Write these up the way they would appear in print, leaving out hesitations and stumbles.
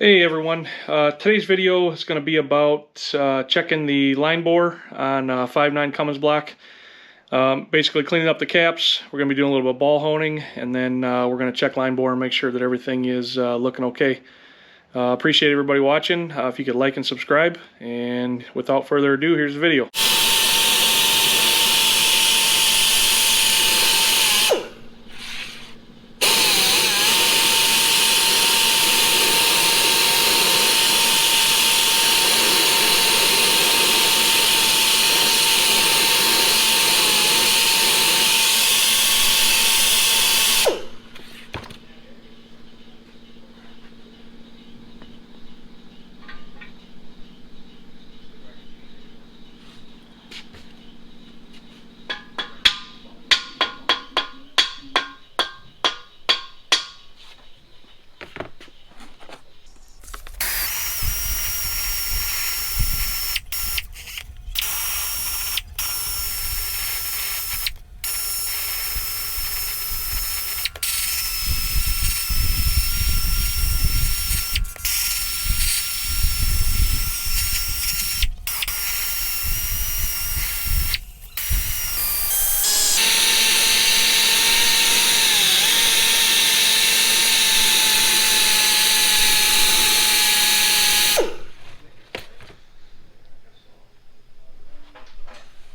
Hey everyone, today's video is going to be about checking the line bore on 5.9 Cummins block. Basically cleaning up the caps. We're going to be doing a little bit of ball honing, and then we're going to check line bore and make sure that everything is looking okay. Appreciate everybody watching. If you could like and subscribe, and without further ado, here's the video.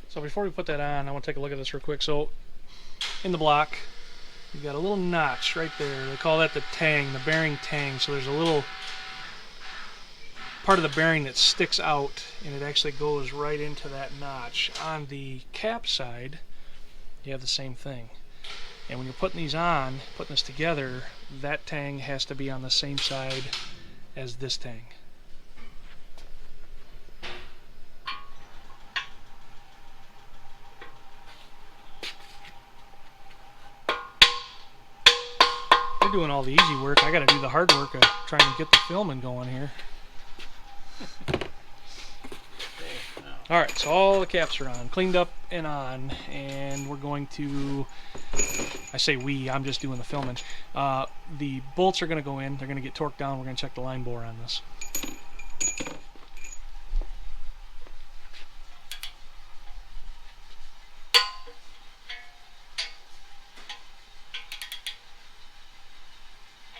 So before we put that on, I want to take a look at this real quick. So in the block, you've got a little notch right there. They call that the tang, the bearing tang. So there's a little part of the bearing that sticks out, and it actually goes right into that notch. On the cap side, you have the same thing. And when you're putting these on, putting this together, that tang has to be on the same side as this tang. They're doing all the easy work. I got to do the hard work of trying to get the filming going here. Alright, so all the caps are on, cleaned up and on, and we're going to, I say we, I'm just doing the filming. The bolts are going to go in, they're going to get torqued down, we're going to check the line bore on this.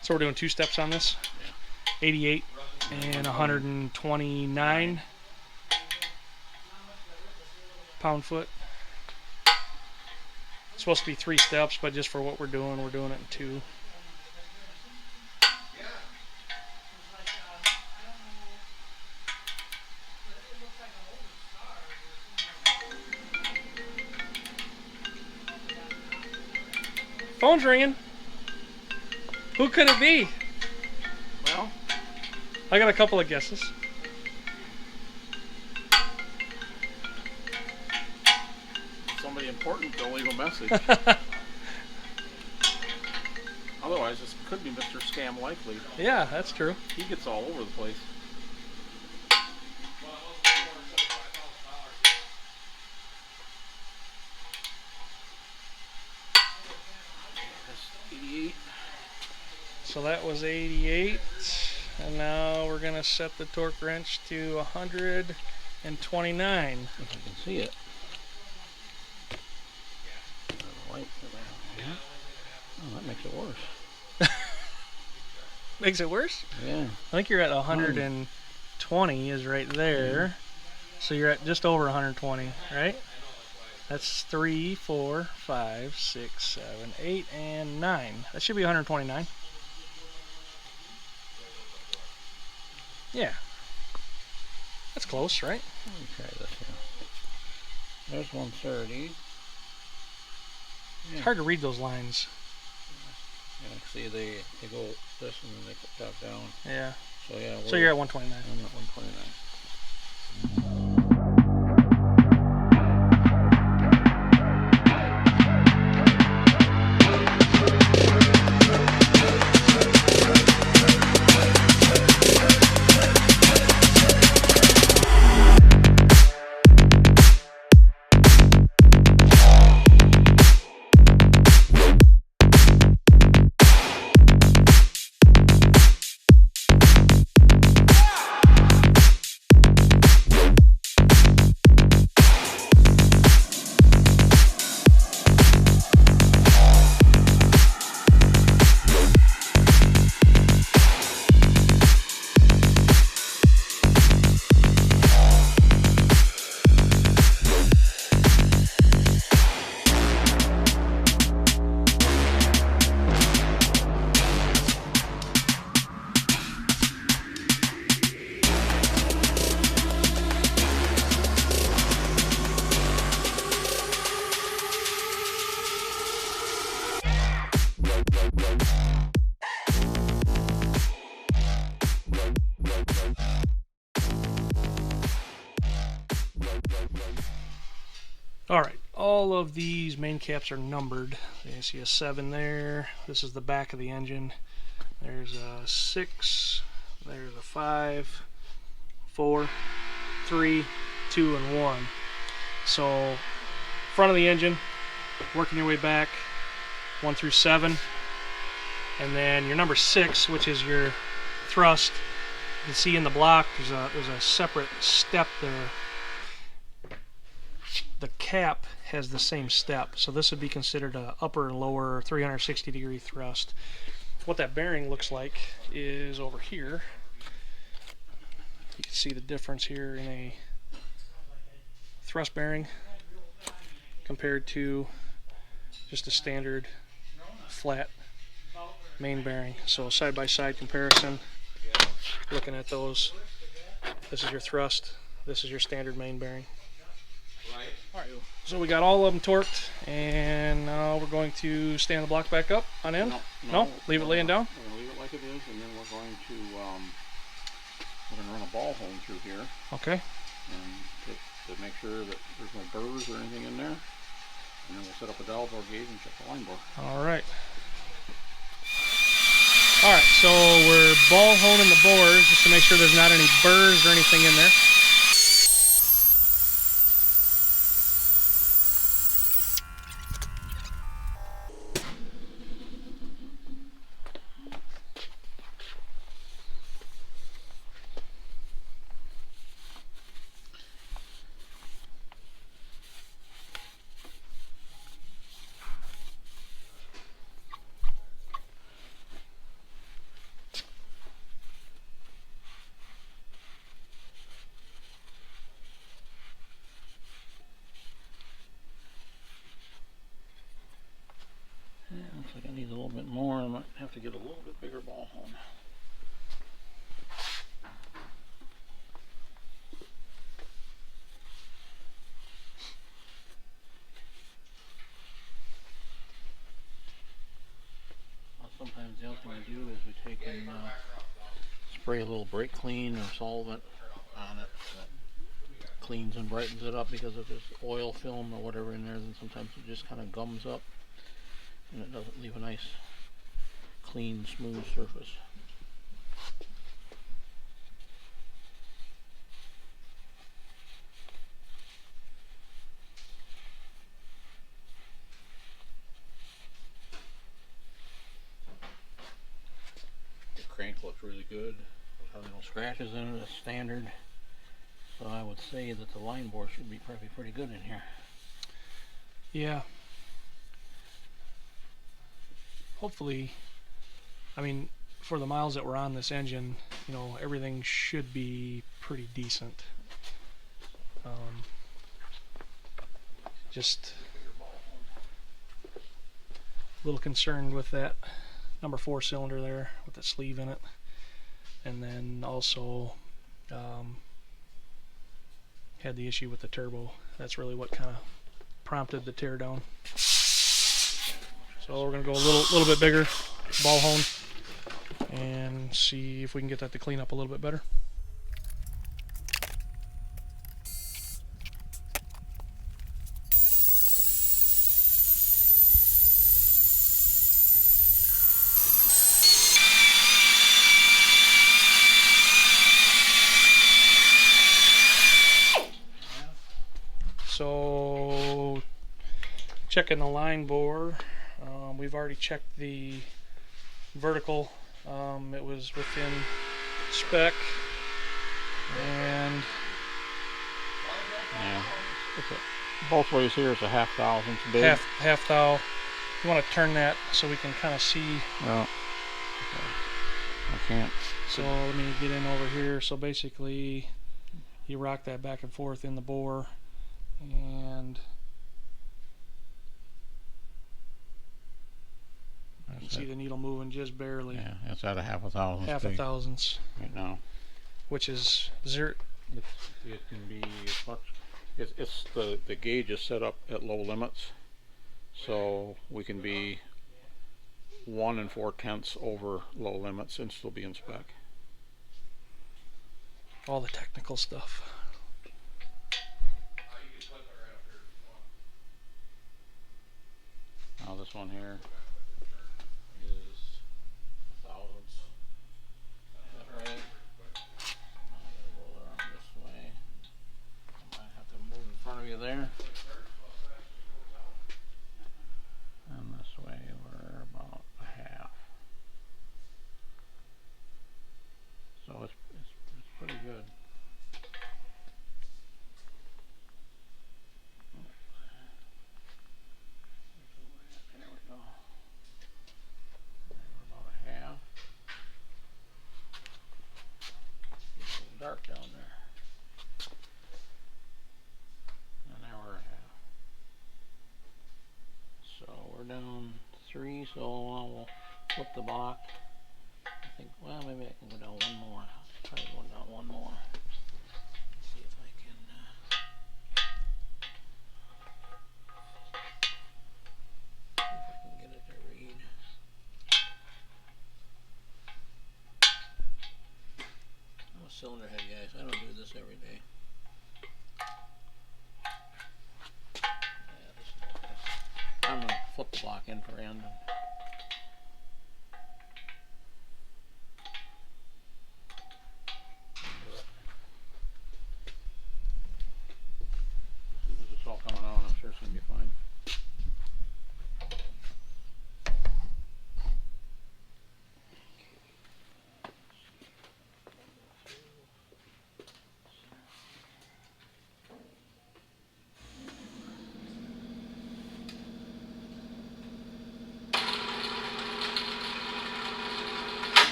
So we're doing two steps on this, 88 and 129 pound-foot. It's supposed to be 3 steps, but just for what we're doing it in 2. Phone's ringing. Who could it be? Well, I got a couple of guesses. somebody important, they'll leave a message. Otherwise, this could be Mr. Scam Likely. Yeah, that's true. He gets all over the place. That's 88. So that was 88, and now we're going to set the torque wrench to 129. If I can see it. Oh, that makes it worse. Makes it worse? Yeah. I think you're at 120 is right there. So you're at just over 120, right? That's 3, 4, 5, 6, 7, 8, and 9. That should be 129. Yeah. That's close, right? Let me try this here. There's 130. It's hard to read those lines. Yeah, see, they go this and then they drop down. Yeah. So yeah. So you're at 129. I'm at 129. Alright, all of these main caps are numbered. You see a 7 there. This is the back of the engine. There's a 6, there's a 5, 4, 3, 2, and 1. So, front of the engine, working your way back, 1 through 7. And then your number 6, which is your thrust. You can see in the block there's a separate step there. The cap has the same step, so this would be considered a upper and lower 360 degree thrust. What that bearing looks like is over here. You can see the difference here in a thrust bearing compared to just a standard flat main bearing. So side by side comparison, looking at those, this is your thrust, this is your standard main bearing. Alright, so we got all of them torqued, and now we're going to stand the block back up on end. No? Leave it laying down? We're going to leave it like it is, and then we're going to run a ball hone through here. Okay. And to make sure that there's no burrs or anything in there. And then we'll set up a dowel bore gauge and check the line bore. Alright. Alright, so we're ball honing the bores just to make sure there's not any burrs or anything in there. Looks like I need a little bit more. I might have to get a little bit bigger ball hone. Sometimes the other thing we do is we take and spray a little brake clean or solvent on it that cleans and brightens it up, because if there's oil film or whatever in there, then sometimes it just kind of gums up and it doesn't leave a nice clean smooth surface. The crank looks really good. There's no scratches in it, it's standard. So I would say that the line bore should be probably pretty good in here. Yeah. Hopefully, I mean, for the miles that were on this engine, you know, everything should be pretty decent. Just a little concerned with that number 4 cylinder there with the sleeve in it, and then also had the issue with the turbo. That's really what kind of prompted the tear down. So we're gonna go a little bit bigger ball hone and see if we can get that to clean up a little bit better. So checking the line bore, we've already checked the vertical. It was within spec, and yeah, both ways here is a half thousandths big. half thou. You want to turn that so we can kind of see. Well, I can't. So let me get in over here. So basically, you rock that back and forth in the bore, and you can see the needle moving just barely. Yeah, it's at a half a thousandths. Half a thousandths right now, which is zero. It can be as much. It's the gauge is set up at low limits, so we can be 1 4/10 over low limits and still be in spec. All the technical stuff. Now this one here is thousandths. Is that right? I'm gonna go around this way. I might have to move in front of you there. And this way we're about a half. So it's pretty good. There we go. We're about a half. It's a little dark down there. And now we're a half. So we're down 3, so we'll flip the block. I think, well, maybe I can go down one more. I'll try to go down one more. Let's see if I can. See if I can get it to read. I'm a cylinder head, guys. I don't do this every day. Yeah, this is okay. I'm gonna flip the block end for end. This is all coming out. I'm sure it's gonna be fine.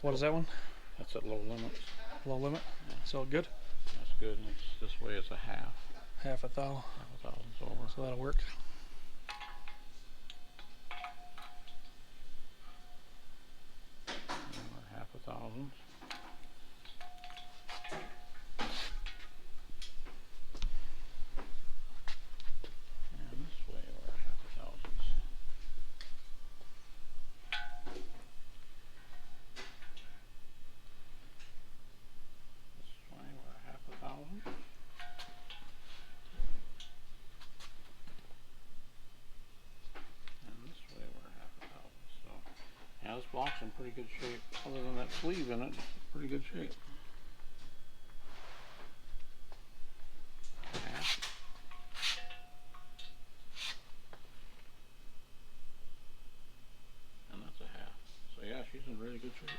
What is that one? That's at low limits. Low limit? Yeah. So good? That's good. And it's, this way it's a half. Half a thou. Half a thousandths over. So that'll work. And we're half a thousandth. And this way we're half a thousandths. This way we're half a thousandth. And this way we're half a thousandth. So yeah, this block's in pretty good shape. Other than that sleeve in it, pretty good shape. Half. And that's a half. So yeah, she's in really good shape.